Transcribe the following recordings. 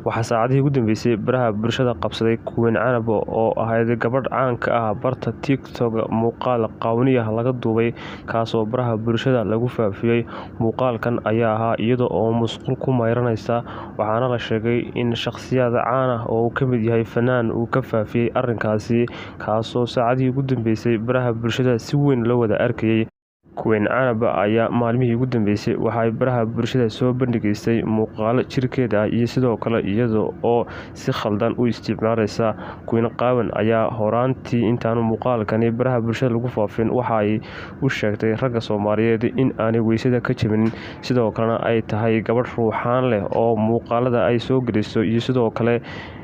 waxaa saacadihii ugu dambeysay baraha bulshada qabsaday Queen Canab oo ahayd gabadh caan ka ah barta TikTok. Muuqaal qawniya laga duubay kaasoo baraha bulshada lagu faafiyay. Muuqaalkan ayaa ahaa iyada oo musqul ku mayranaysa, waxaana la sheegay in shakhsiyad caan ah oo ka mid yahay fanaan uu ka faafiyay arrinkaasi, kaasoo saacadihii ugu dambeysay baraha bulshada si weyn loo wada arkayay. Queen Canab ayaa maalmihii ugu dambeysay waxay baraha bulshada soo bandhigaysay muuqaalo jirkeeda iyo sidoo kale iyada oo si khaldan u isticmaalaysa. Queen qaawan ayaa horaantii intaan muuqaalkani baraha bulshada lagu faafin waxa ay u sheegtay ragga Soomaaliyeed in aanay weysada ka jabin, sidoo kalena ay tahay gabadh ruuxaan leh oo muuqaalada ay soo geliso iyo sidoo kale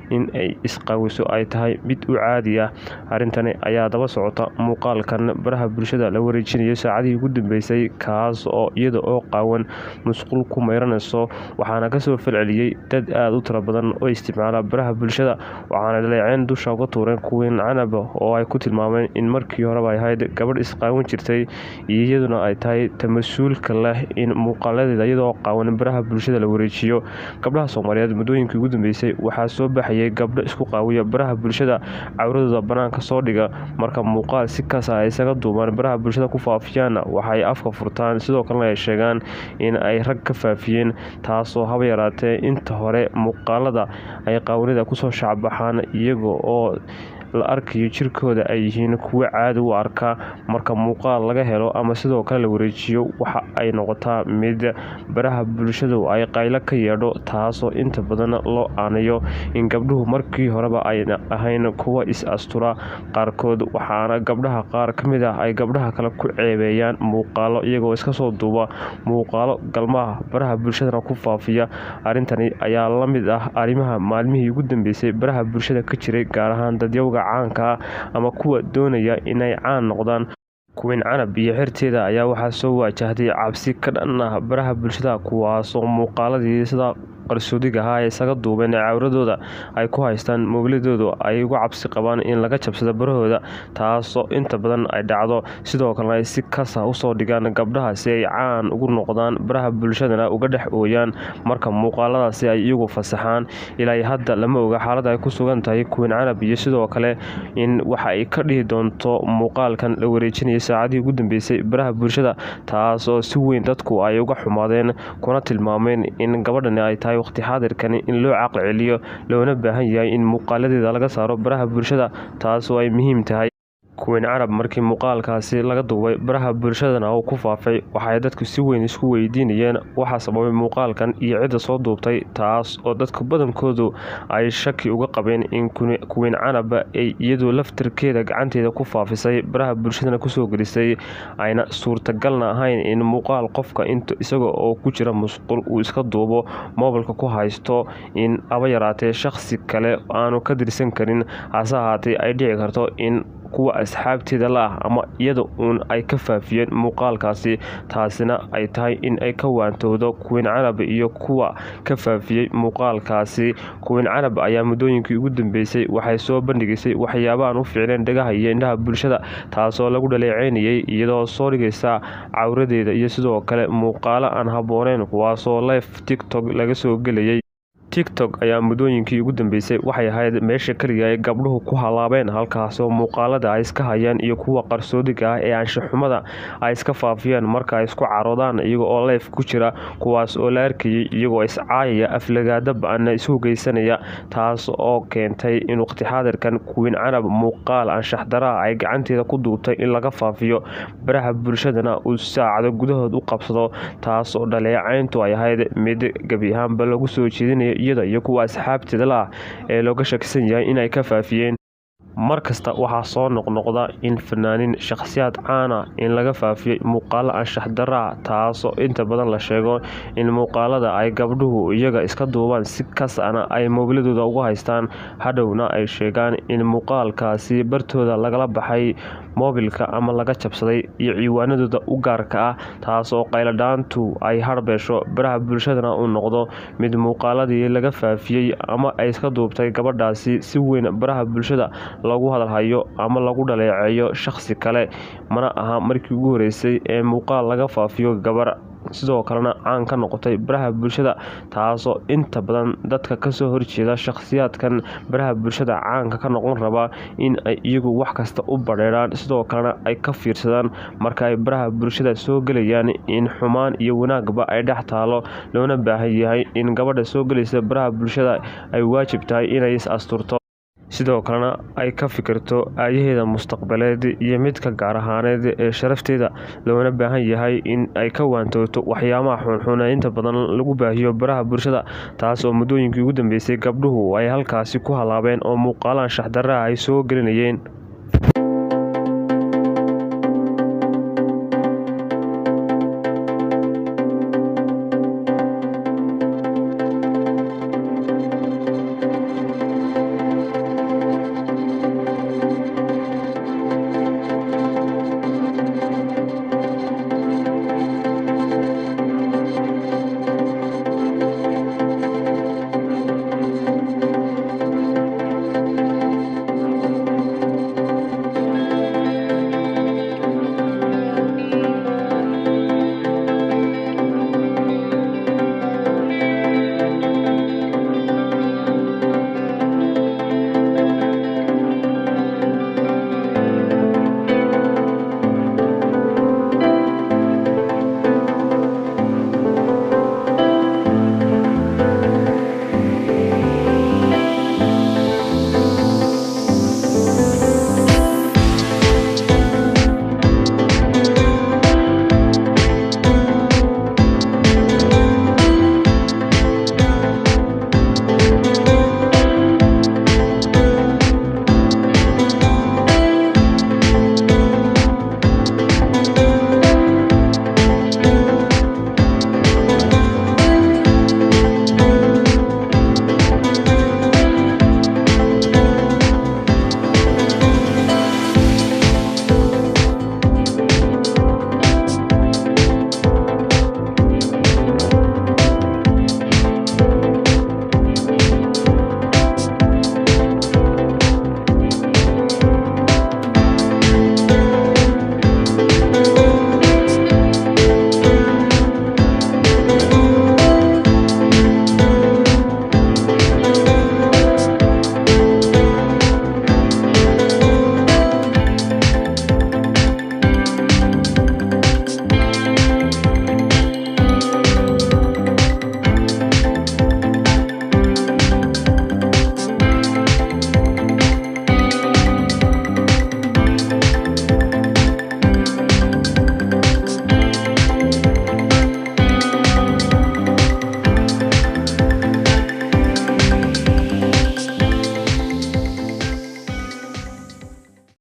in ay isqaawiso ay tahay mid u caadi ah. Arrintani ayaa daba socota muuqaalkan baraha bulshada la wareejinayo saacadihii ugu dambeysay, kaas oo iyada oo qaawan musqul ku mayranayso, waxaana kasoo falceliyay dad aad u tiro badan oo isticmaala baraha bulshada, waxaana dhaleecayn dusha uga tuureen Queen Canab oo ay ku tilmaameen in markii horeba ay ahayd gabadh isqaawan jirtay, iyaduna ay tahay mas'uulka leh in muuqaaladeeda iyada oo qaawan baraha bulshada la wareejiyo. Gabdhaha Soomaaliyeed muddooyinkii ugu dambeysay waxaa soo baxay gabdho isku qaawiya baraha bulshada, cawradooda banaanka soo dhiga, marka muuqaal si kaas ah ay isaga duubaan baraha bulshada ku faafiyaan waxay afka furtaan, sidoo kalena ay sheegaan in ay rag ka faafiyeen, taasoo haba yaraatee inta hore muuqaalada ay qaawanida kusoo shacbaxaan iyaga oo la arkayo jirkooda ay yihiin kuwo caadi u arka. Marka muuqaal laga helo ama sidoo kale la wareejiyo waxa ay noqotaa mid baraha bulshada ay qaylo ka yeedho, taasoo inta badan loo aanayo in gabdhuhu markii horeba ayna ahayn kuwo is-astura qaarkood, waxaana gabdhaha qaar ka mid ah ay gabdhaha kale ku ceebeeyaan muuqaalo iyagoo iska soo duuba muuqaalo galmaha baraha bulshadana ku faafiya. Arrintani ayaa la mid ah arrimaha maalmihii ugu dambeysay baraha bulshada ka jiray, gaar ahaan dadyowga caanka ah ama kuwa doonaya inay caan noqdaan. Queen Canab iyo xerteeda ayaa waxaa soo wajahday cabsi ka dhan ah baraha bulshada, kuwaasoo muuqaaladii sida qarsoodiga ah ee isaga duubeen cawradooda ay ku haystaan mobiladooda ay uga cabsi qabaan in laga jabsado barahooda, taasoo inta badan ay dhacdo. Sidoo kalena ay si kaas ah usoo dhigaan gabdhaha si ay caan ugu noqdaan baraha bulshadana uga dhex ooyaan marka muuqaaladaasi ay iyagu fasaxaan. Ilaa hadda lama oga xaaladda ay ku sugan tahay Queen Canab iyo sidoo kale in waxa ay ka dhihi doonto muuqaalkan la wareejinayo saacadihii ugu dambeysay baraha bulshada, taasoo si weyn dadku ay uga xumaadeen kuna tilmaameen in gabadhani ay tahay waqti xaadirkani in loo caqli celiyo, loona baahan yahay in muuqaaladeeda laga saaro baraha bulshada, taasoo ay muhiim tahay. Queen Canab markii muuqaalkaasi laga duubay baraha bulshadana uu ku faafay, waxay dadku si weyn isku weydiinayeen waxa sababay muuqaalkan iyo cidda soo duubtay, taas oo dadka badankoodu ay shaki uga qabeen in Queen Canab ay iyadu laftirkeeda gacanteeda ku faafisay baraha bulshadana kusoo gelisay, ayna suurtagalna ahayn in muuqaal qofka isaga oo ku jira musqul uu iska duubo moobilka ku haysto, in aba yaraatee shakhsi kale aanu ka dirsan karin, hase ahaatee ay dhici karto in kuwa asxaabteeda la ah ama iyada uun ay ka faafiyeen muuqaalkaasi, taasina ay tahay in ay ka waantowdo Queen Canab iyo kuwa ka faafiyay muuqaalkaasi. Queen Canab ayaa muddooyinkii ugu dambeysay waxay soo bandhigaysay waxyaabo aan u fiicnayn dhagaha iyo indhaha bulshada, taasoo lagu dhaleeceynayay iyadoo soo dhigaysa cawradeeda iyo sidoo kale muuqaalo aan habboonayn kuwaasoo live TikTok laga soo gelayay. TikTok ayaa muddooyinkii ugu dambeysay waxay ahayd meesha kaliya ay gabdhuhu ku halaabeen, halkaasoo muuqaalada ay iska hayaan iyo kuwa qarsoodiga ah ee anshaxumada ay iska faafiyaan marka ay isku caroodaan iyaga oo live ku jira, kuwaas oo la arkayay iyagoo iscaayaya, aflagaada ba'ana isu geysanaya, taas oo keentay in waqti xaadirkan Queen Canab muuqaal anshax darro ay gacanteeda ku duubtay in laga faafiyo baraha bulshadana uu saacado gudahood u qabsado, taas oo dhaleecayntu ay ahayd mid gebi ahaanba lagu soo jeedinayo iyada iyo kuwa asxaabteeda la ah ee looga shakisan yahay inay ka faafiyeen. Markasta waxaa soo noqnoqda in fanaaniin shakhsiyaad caan ah in laga faafiyay muuqaalo anshax darro ah, taasoo inta badan la sheego in muuqaalada ay gabdhuhu iyaga iska duubaan si kaas ahna ay mobiladooda uga haystaan, hadhowna ay sheegaan in muuqaalkaasi bartooda lagala baxay moobilka ama laga jabsaday iyo ciwaanadooda u gaarka ah, taasoo qayladhaantu ay harbeesho baraha bulshadana uu noqdo mid muuqaaladii laga faafiyay ama ay iska duubtay gabadhaasi si weyn baraha bulshada lagu hadalhayo ama lagu dhaleeceeyo shakhsi kale. Mana aha markii ugu horeysay ee muuqaal laga faafiyo gabar sidoo kalena caan ka noqotay baraha bulshada, taasoo inta badan dadka kasoo horjeeda shakhsiyaadkan baraha bulshada caanka ka noqon raba in ay iyagu wax kasta u badheeraan, sidoo kalena ay ka fiirsadaan marka ay baraha bulshada soo gelayaan in xumaan iyo wanaagba ay dhex taalo, loona baahan yahay in gabadha soo gelaysa baraha bulshada ay waajib tahay inay is asturto, sidoo kalena ay ka fikirto aayaheeda mustaqbaleed iyo midka gaar ahaaneed ee sharafteeda, loona baahan yahay in ay ka waantooto waxyaabaha xunxun ee inta badan lagu baahiyo baraha bulshada, taas oo muddooyinkii ugu dambeysay gabdhuhu ay halkaasi ku halaabeen oo muuqaalaan shaxdaraha ay soo gelinayeen.